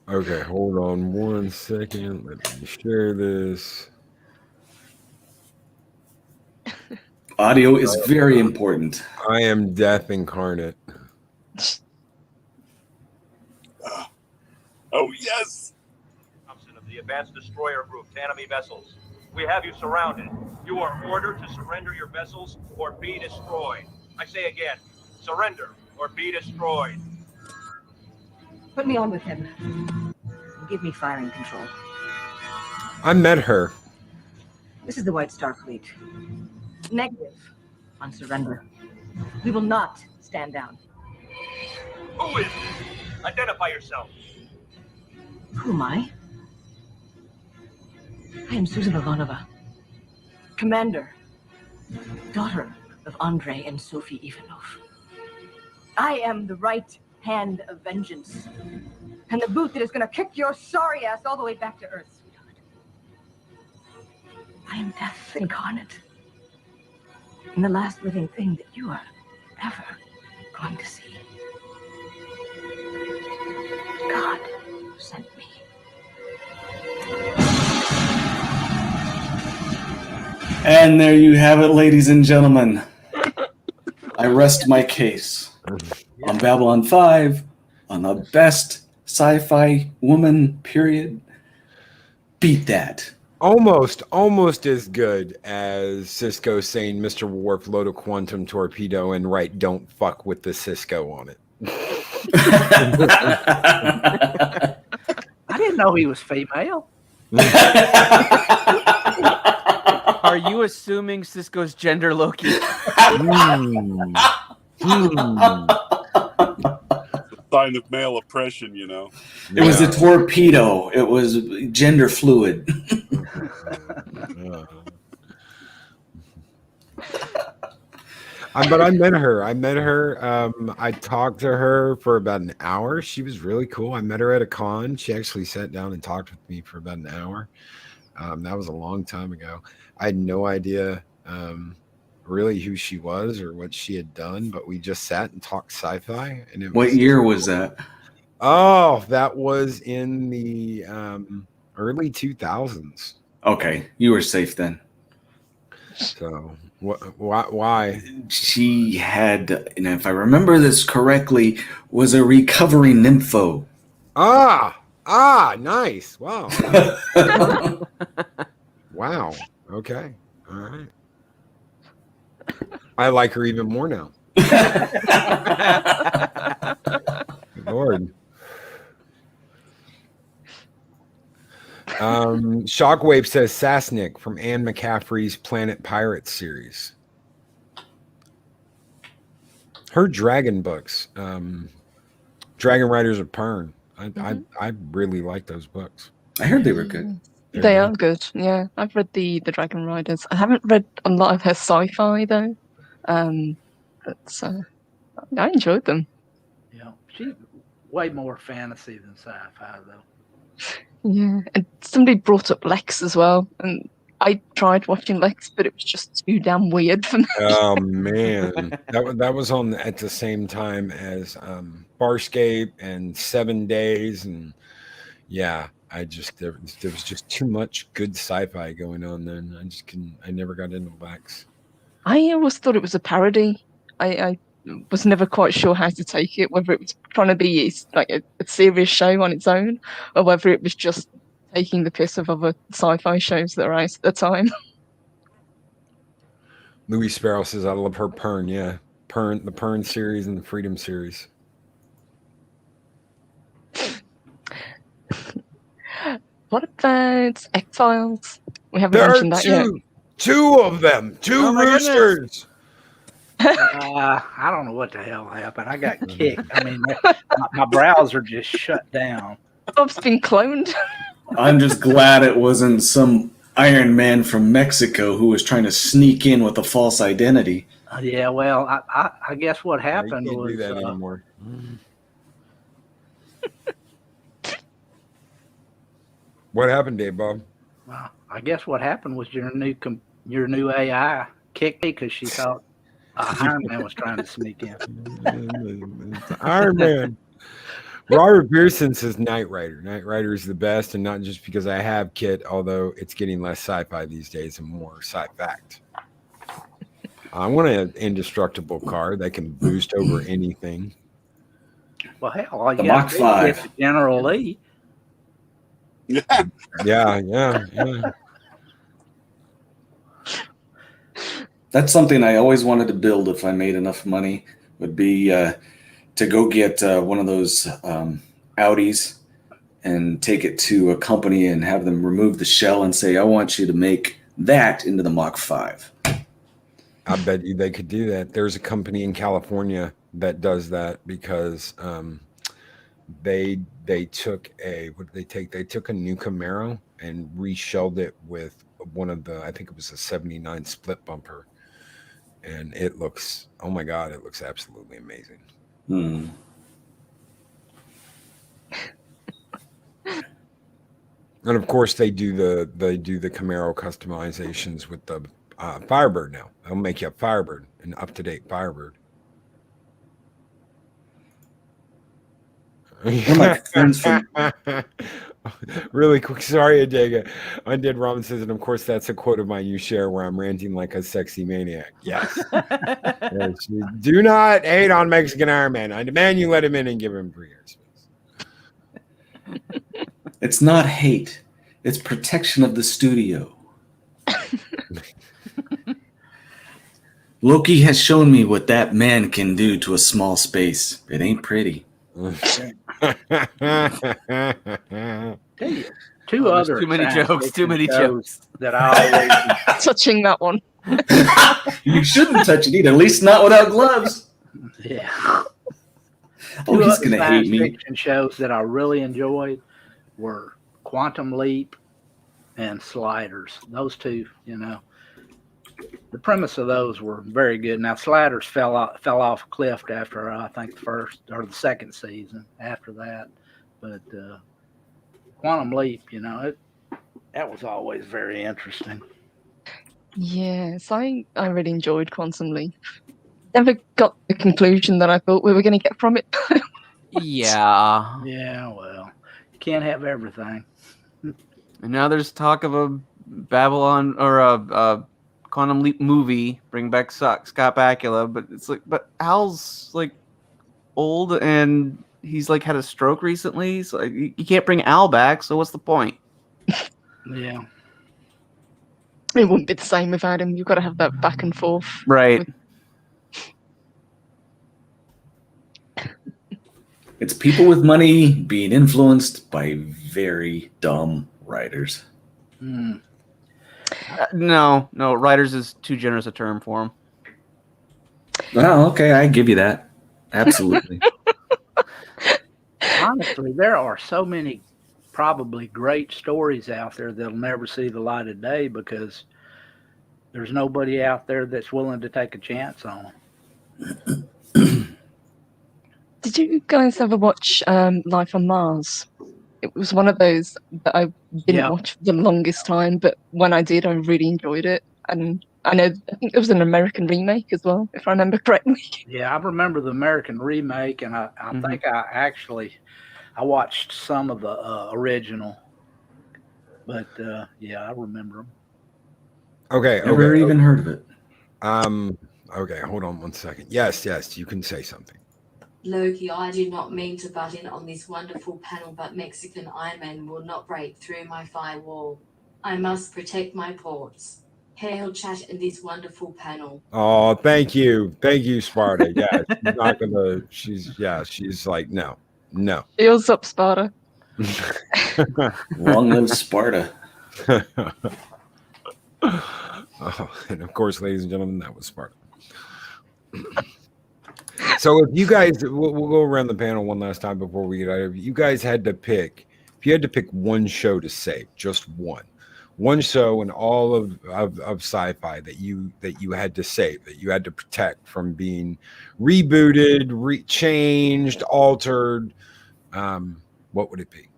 Okay, hold on 1 second. Let me share this. Audio is very important. I am death incarnate. Oh, yes. Thompson of the Advanced Destroyer Group to enemy vessels. We have you surrounded. You are ordered to surrender your vessels or be destroyed. I say again, surrender or be destroyed. Put me on with him. Give me firing control. I met her. This is the White Star Fleet. Negative on surrender. We will not stand down. Who is this? Identify yourself. Who am I? I am Susan Ivanova, commander, daughter of Andrei and Sophie Ivanov. I am the right hand of vengeance, and the boot that is going to kick your sorry ass all the way back to Earth, sweetheart. I am death incarnate, and the last living thing that you are ever going to see. God sent me. And there you have it, ladies and gentlemen. I rest my case on Babylon 5, on the best sci-fi woman, period. Beat that. Almost as good as Cisco saying Mr. Worf load a quantum torpedo and write "Don't fuck with the Cisco" on it. I didn't know he was female. Are you assuming Cisco's gender, Loki? Sign of male oppression, you know. It was a torpedo. It was gender fluid. But I met her. I talked to her for about an hour. She was really cool. I met her at a con. She actually sat down and talked with me for about an hour. That was a long time ago. I had no idea really who she was or what she had done, but we just sat and talked sci-fi. And What year was that? Oh, that was in the early 2000s. Okay, you were safe then. So why? She had, and if I remember this correctly, was a recovering nympho. Nice. Wow. Wow. Okay. All right. I like her even more now. Good Lord. Shockwave says Sasnick from Anne McCaffrey's Planet Pirates series. Her dragon books, Dragon Riders of Pern. I really like those books. I heard they were good. They are good. Yeah, I've read the Dragon Riders. I haven't read a lot of her sci-fi though, but I enjoyed them. Yeah, she's way more fantasy than sci-fi though. Yeah, and somebody brought up Lex as well, and I tried watching Lex, but it was just too damn weird for me. Oh man, that was on at the same time as Farscape and 7 Days, and yeah, there was just too much good sci-fi going on then. I never got into Lex. I always thought it was a parody. I was never quite sure how to take it, whether it was trying to be like a serious show on its own, or whether it was just taking the piss of other sci-fi shows that are out at the time. Louis Sparrow says, I love her Pern. Yeah, the Pern series and the Freedom series. What about X-Files? We haven't mentioned that yet. Two of them. Two roosters. I don't know what the hell happened. I got kicked. I mean, my browser just shut down. Bob's been cloned. I'm just glad it wasn't some Iron Man from Mexico who was trying to sneak in with a false identity. Yeah, well, I guess what happened you can't was do that anymore. What happened, Dave Bob? Well, I guess what happened was your new AI kicked me because she thought Iron Man was trying to sneak in. It's Iron Man. Robert Pearson says Knight Rider. Knight Rider is the best, and not just because I have Kit, although it's getting less sci-fi these days and more sci-fact. I want an indestructible car that can boost over anything. Well, hell, all The you Mach got to 5. do is General Lee. Yeah. That's something I always wanted to build if I made enough money, would be to go get one of those Audis and take it to a company and have them remove the shell and say, I want you to make that into the Mach 5. I bet you they could do that. There's a company in California that does that because they took a They took a new Camaro and reshelled it with one of the, I think it was a 79 split bumper, and it looks, oh my god, it looks absolutely amazing. And of course they do the Camaro customizations with the Firebird now. They'll make you a Firebird, an up-to-date Firebird. My friends from Really quick, sorry, Adega. Undead Robin says, and of course that's a quote of mine you share where I'm ranting like a sexy maniac. Yes. Yes. Do not hate on Mexican Iron Man. I demand you let him in and give him 3 years. It's not hate. It's protection of the studio. Loki has shown me what that man can do to a small space. It ain't pretty. Two other too many jokes. Too many jokes that I always touching that one. You shouldn't touch it either. At least not without gloves. yeah. Oh, he's Two gonna other hate science me. fiction shows that I really enjoyed were Quantum Leap and Sliders. Those two, the premise of those were very good. Now Sliders fell off a cliff after I think the first or the second season after that, but Quantum Leap, that was always very interesting. Yes, I really enjoyed Quantum Leap. Never got the conclusion that I thought we were going to get from it. Yeah. Yeah, well, you can't have everything. And now there's talk of a Babylon or a Quantum Leap movie. Bring back Scott Bakula, but it's like, but Hal's like old and he's like had a stroke recently, so you can't bring Al back. So what's the point? Yeah. It wouldn't be the same without him. You've got to have that back and forth. Right. It's people with money being influenced by very dumb writers. No, writers is too generous a term for him. Oh, okay, I give you that. Absolutely. Honestly, there are so many probably great stories out there that'll never see the light of day because there's nobody out there that's willing to take a chance on them. Did you guys ever watch Life on Mars? It was one of those that I didn't watch for the longest time, but when I did, I really enjoyed it. And I think there was an American remake as well, if I remember correctly. Yeah, I remember the American remake, and I think I watched some of the original, but I remember them. Okay. Never even heard of it. Okay, hold on 1 second. Yes, you can say something. Loki, I did not mean to butt in on this wonderful panel, but Mexican Iron Man will not break through my firewall. I must protect my ports. Hail chat in this wonderful panel. Oh, thank you, Sparta. Yeah, she's not gonna. She's like no. Heels up, Sparta. Long live Sparta. And of course, ladies and gentlemen, that was Sparta. So if you guys, we'll go around the panel one last time before we get out of it. You guys had to pick, if you had to pick one show to save, just one show in all of sci-fi that you had to save, that you had to protect from being rebooted, changed, altered, what would it be?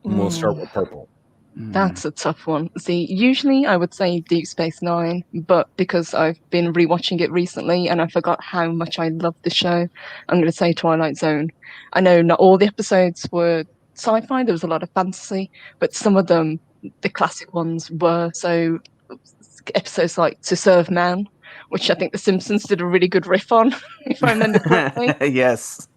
And we'll start with purple. That's a tough one. See, usually I would say Deep Space Nine, but because I've been rewatching it recently and I forgot how much I love the show, I'm going to say Twilight Zone. I know not all the episodes were sci-fi, there was a lot of fantasy, but some of them, the classic ones, were. So episodes like To Serve Man, which I think The Simpsons did a really good riff on, if I remember correctly. Yes.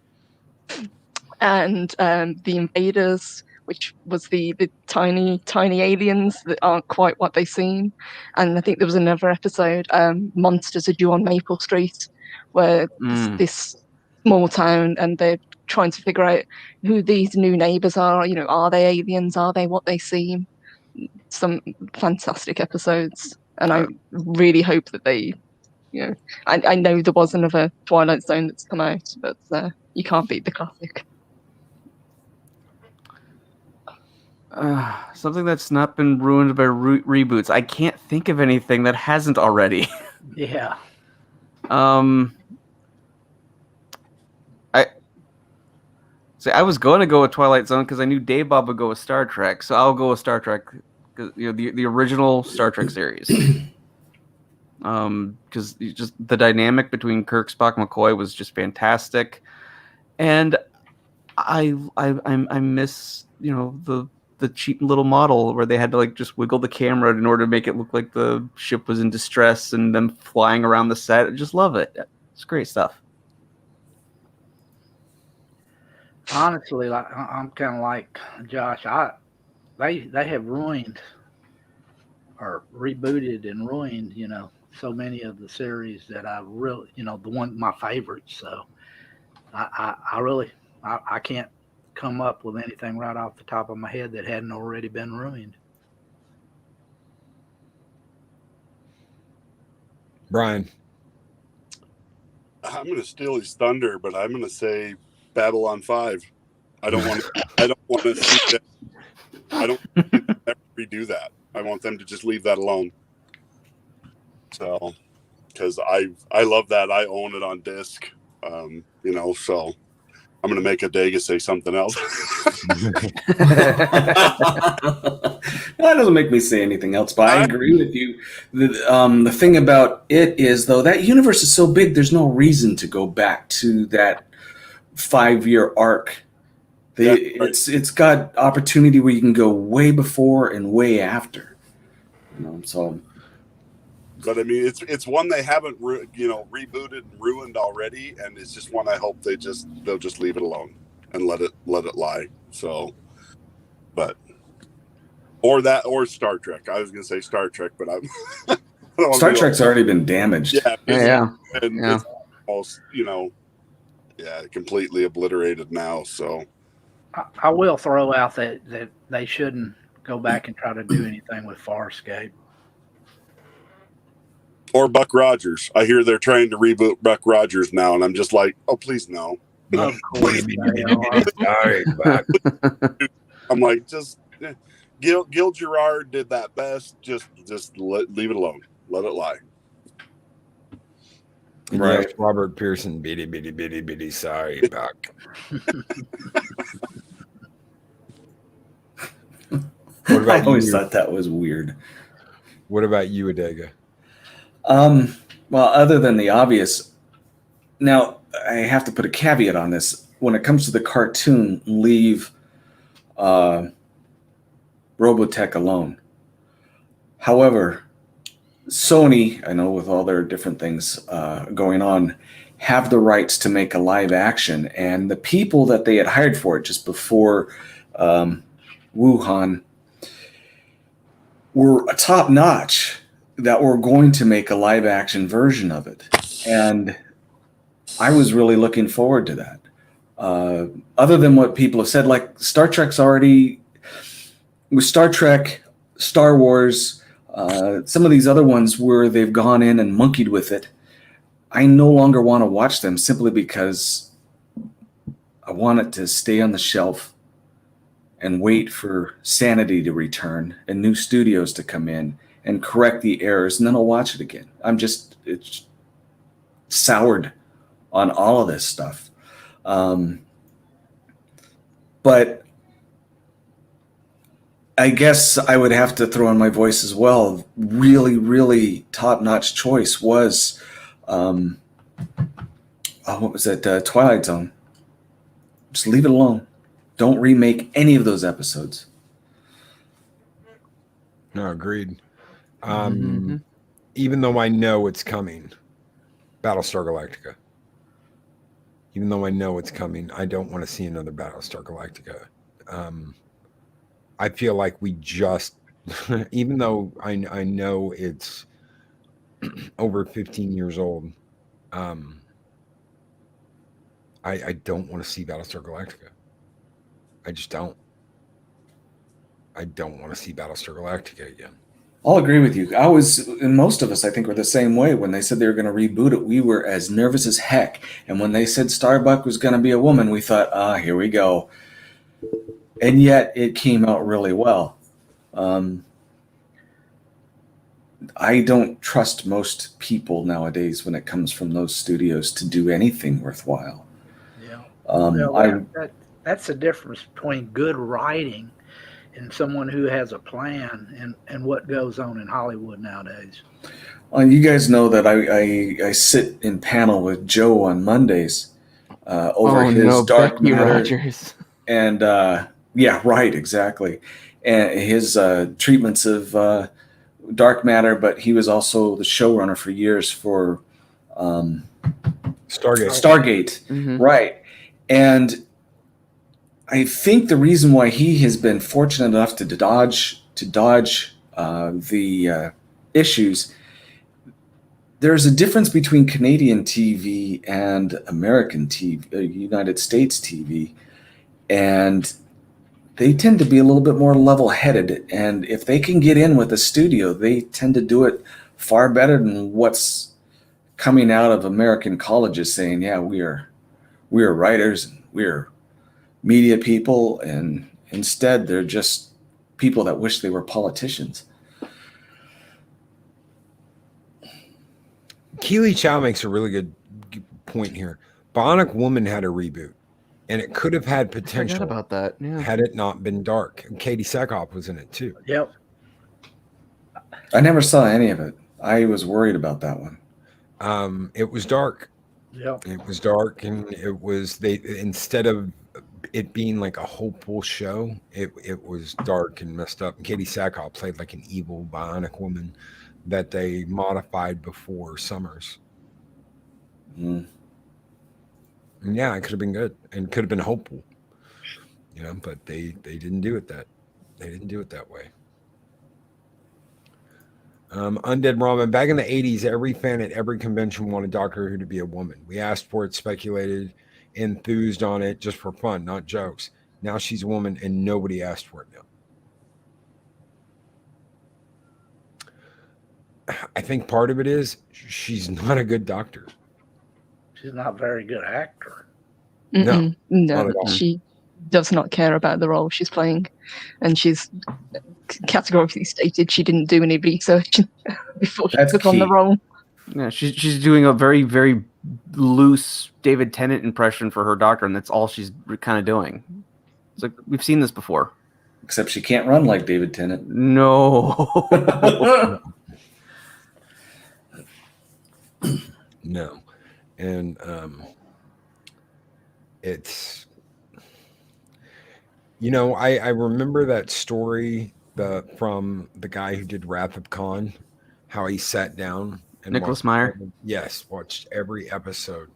And The Invaders, which was the tiny aliens that aren't quite what they seem. And I think there was another episode, Monsters Are Due on Maple Street, where this small town and they're trying to figure out who these new neighbors are. You know, are they aliens? Are they what they seem? Some fantastic episodes. And I really hope that they, you know, I know there was another Twilight Zone that's come out, but you can't beat the classic. Something that's not been ruined by reboots. I can't think of anything that hasn't already. Yeah. I was going to go with Twilight Zone because I knew Dave Bob would go with Star Trek, so I'll go with Star Trek. The original Star Trek series. Because just the dynamic between Kirk, Spock, McCoy was just fantastic, and I miss the cheap little model where they had to like just wiggle the camera in order to make it look like the ship was in distress and them flying around the set. I just love it. It's great stuff. Honestly, I'm kind of like Josh. They have ruined or rebooted and ruined, so many of the series that I really, my favorites. So I can't come up with anything right off the top of my head that hadn't already been ruined. Brian. I'm going to steal his thunder, but I'm going to say Babylon 5. I don't want to see that. I don't want to ever redo that. I want them to just leave that alone. So, because I love that. I own it on disc. So I'm going to make Adega say something else. That doesn't make me say anything else, but I agree with you. The thing about it is, though, that universe is so big, there's no reason to go back to that 5-year arc. It's got opportunity where you can go way before and way after. But I mean, it's one they haven't rebooted and ruined already, and it's just one I hope they'll just leave it alone and let it lie. So, or Star Trek. I was gonna say Star Trek, but Star Trek's already been damaged. Yeah. It's almost completely obliterated now. So I will throw out that they shouldn't go back and try to do anything with Farscape. Or Buck Rogers. I hear they're trying to reboot Buck Rogers now, and I'm just like, oh, please no. Of course. Sorry, Buck. I'm like, just Gil Gerard did that best. Just leave it alone. Let it lie. Right. Yes, Robert Pearson, bitty, sorry, Buck. I always thought that was weird. What about you, Adega? Well, other than the obvious, now I have to put a caveat on this. When it comes to the cartoon, leave Robotech alone. However, Sony, I know with all their different things going on, have the rights to make a live action, and the people that they had hired for it just before Wuhan were top notch. That were going to make a live action version of it. And I was really looking forward to that. Other than what people have said, like Star Trek's already, with Star Trek, Star Wars, some of these other ones where they've gone in and monkeyed with it, I no longer want to watch them simply because I want it to stay on the shelf and wait for sanity to return and new studios to come in and correct the errors, and then I'll watch it again. It's soured on all of this stuff. But I guess I would have to throw in my voice as well. Really, really top-notch choice was, what was it? Twilight Zone. Just leave it alone. Don't remake any of those episodes. No, agreed. Even though I know it's coming, Battlestar Galactica. Even though I know it's coming, I don't want to see another Battlestar Galactica. I feel like we just, even though I know it's over 15 years old, I don't want to see Battlestar Galactica. I just don't. I don't want to see Battlestar Galactica again. I'll agree with you. And most of us, I think, were the same way. When they said they were going to reboot it, we were as nervous as heck. And when they said Starbuck was going to be a woman, we thought, here we go. And yet it came out really well. I don't trust most people nowadays when it comes from those studios to do anything worthwhile. Yeah. That's the difference between good writing and someone who has a plan and what goes on in Hollywood nowadays. Well, you guys know that I sit in panel with Joe on Mondays over his Dark Becky Matter. Rogers. And yeah, right, exactly. And his treatments of Dark Matter, but he was also the showrunner for years for Stargate. Right. And I think the reason why he has been fortunate enough to dodge the issues, there's a difference between Canadian TV and American TV, United States TV, and they tend to be a little bit more level-headed. And if they can get in with a studio, they tend to do it far better than what's coming out of American colleges saying, yeah, we are writers and we're media people, and instead they're just people that wish they were politicians. Keely Chow makes a really good point here. Bionic Woman had a reboot, and it could have had potential. I forgot about that. Yeah. Had it not been dark. And Katie Sackhoff was in it too. Yep. I never saw any of it. I was worried about that one. It was dark. Yep. It was dark, and it was instead of it being like a hopeful show, it was dark and messed up. And Katie Sackhoff played like an evil bionic woman that they modified before Summers. And yeah, it could have been good and could have been hopeful, but they didn't do it that way. Undead Ramen. Back in the 80s, every fan at every convention wanted Doctor Who to be a woman. We asked for it, speculated, enthused on it just for fun, not jokes. Now she's a woman and nobody asked for it now. I think part of it is she's not a good doctor. She's not a very good actor. No, she does not care about the role she's playing, and she's categorically stated she didn't do any research before she took on the role. Yeah, she's doing a very, very loose David Tennant impression for her doctor, and that's all she's kind of doing. It's like, we've seen this before. Except she can't run like David Tennant. No. No. And it's, I remember that story from the guy who did Wrath of Khan, how he sat down and Nicholas Meyer. Watched every episode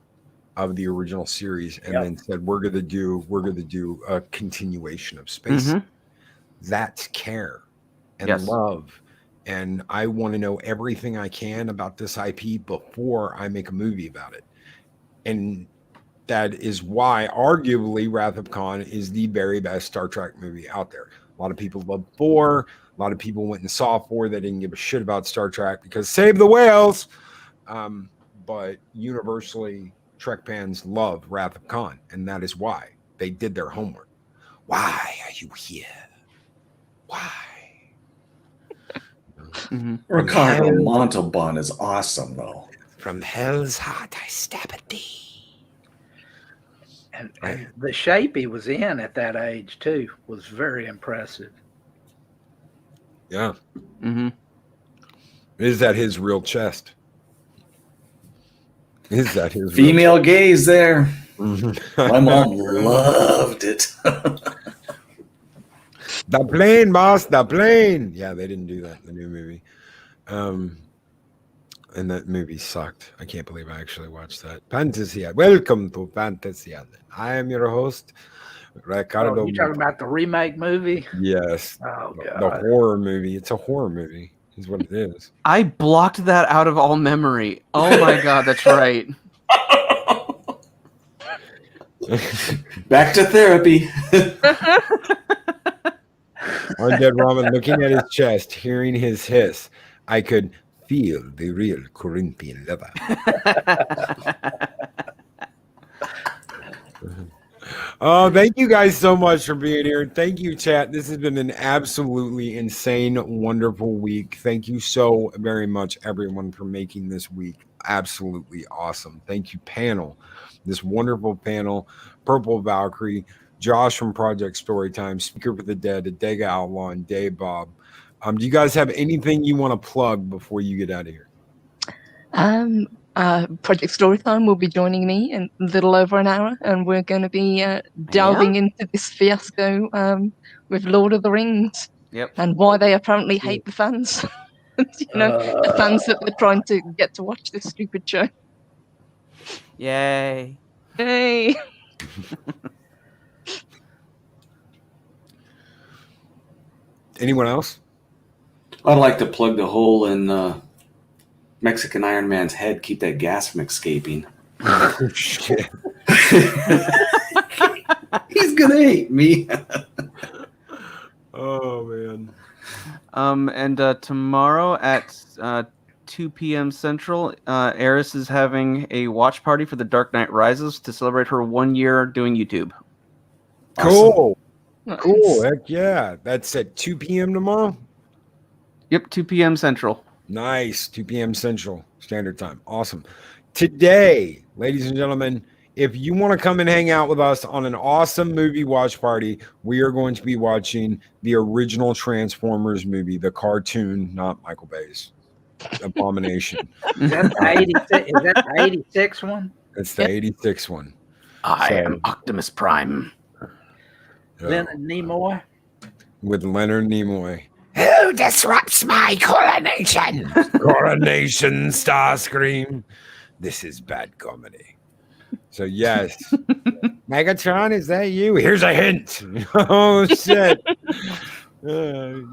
of the original series and then said, we're gonna do a continuation of Space. That's care and love. And I want to know everything I can about this IP before I make a movie about it. And that is why arguably Wrath of Khan is the very best Star Trek movie out there. A lot of people love 4. A lot of people went and saw 4. They didn't give a shit about Star Trek because save the whales. But universally, Trek fans love Wrath of Khan. And that is why they did their homework. Why are you here? Why? Ricardo Montalban is awesome, though. From hell's heart I stab at thee. And the shape he was in at that age, too, was very impressive. Yeah. Mm-hmm. Is that his real chest? Is that his Female gaze there. Mhm. My mom loved it. The plane, boss, the plane. Yeah, they didn't do that in the new movie. And that movie sucked. I can't believe I actually watched that. Fantasy. Welcome to Fantasy Island. I am your host, Ricardo. Oh, you talking about the remake movie? Yes. Oh, God. The horror movie. It's a horror movie, is what it is. I blocked that out of all memory. Oh my god, that's right. Back to therapy. Undead Ramen looking at his chest, hearing his hiss. I could feel the real Corinthian leather. Oh, thank you guys so much for being here. Thank you, chat. This has been an absolutely insane, wonderful week. Thank you so very much, everyone, for making this week absolutely awesome. Thank you, panel. This wonderful panel, Purple Valkyrie, Josh from Project Storytime, Speaker for the Dead, Adega Outlaw, and Dave Bob. Do you guys have anything you want to plug before you get out of here? Project Storytime will be joining me in a little over an hour, and we're going to be delving into this fiasco with Lord of the Rings. Yep. And why they apparently hate the fans. The fans that they're trying to get to watch this stupid show. Yay. Hey. Anyone else? I'd like to plug the hole in Mexican Iron Man's head, keep that gas from escaping. Oh, shit. He's gonna hate me. Oh, man. And tomorrow at 2 p.m. Central, Eris is having a watch party for The Dark Knight Rises to celebrate her 1 year doing YouTube. Cool. Nice. Cool. Heck yeah. That's at 2 p.m. tomorrow? Yep, 2 p.m. Central. Nice. 2 p.m. Central Standard Time. Awesome. Today, ladies and gentlemen, if you want to come and hang out with us on an awesome movie watch party, we are going to be watching the original Transformers movie, the cartoon, not Michael Bay's Abomination. Is that the 86 one? It's the 86 one. I am Optimus Prime. Leonard Nimoy? With Leonard Nimoy. Who disrupts my coronation? Coronation Starscream. This is bad comedy. So yes. Megatron, is that you? Here's a hint. Oh shit. So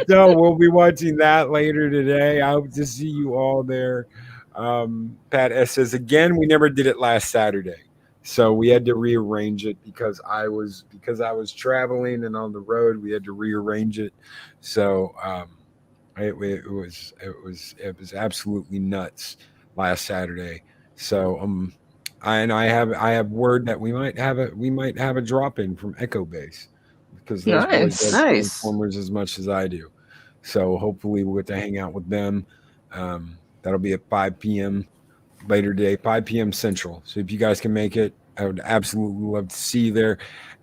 we'll be watching that later today. I hope to see you all there. Pat S says again, we never did it last Saturday. So we had to rearrange it because I was traveling and on the road. We had to rearrange it. So it was absolutely nuts last Saturday. So I have word that we might have a drop in from Echo Base because those boys love Transformers as much as I do. So hopefully we'll get to hang out with them. That'll be at 5 p.m. later today, 5 p.m. Central. So if you guys can make it, I would absolutely love to see you there.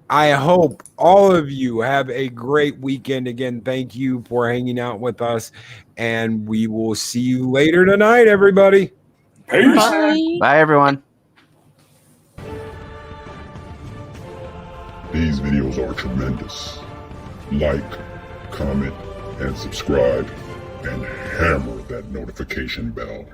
I hope all of you have a great weekend. Again, thank you for hanging out with us, and we will see you later tonight, everybody. Peace. Bye. Bye, everyone. These videos are tremendous. Like, comment, and subscribe, and hammer that notification bell.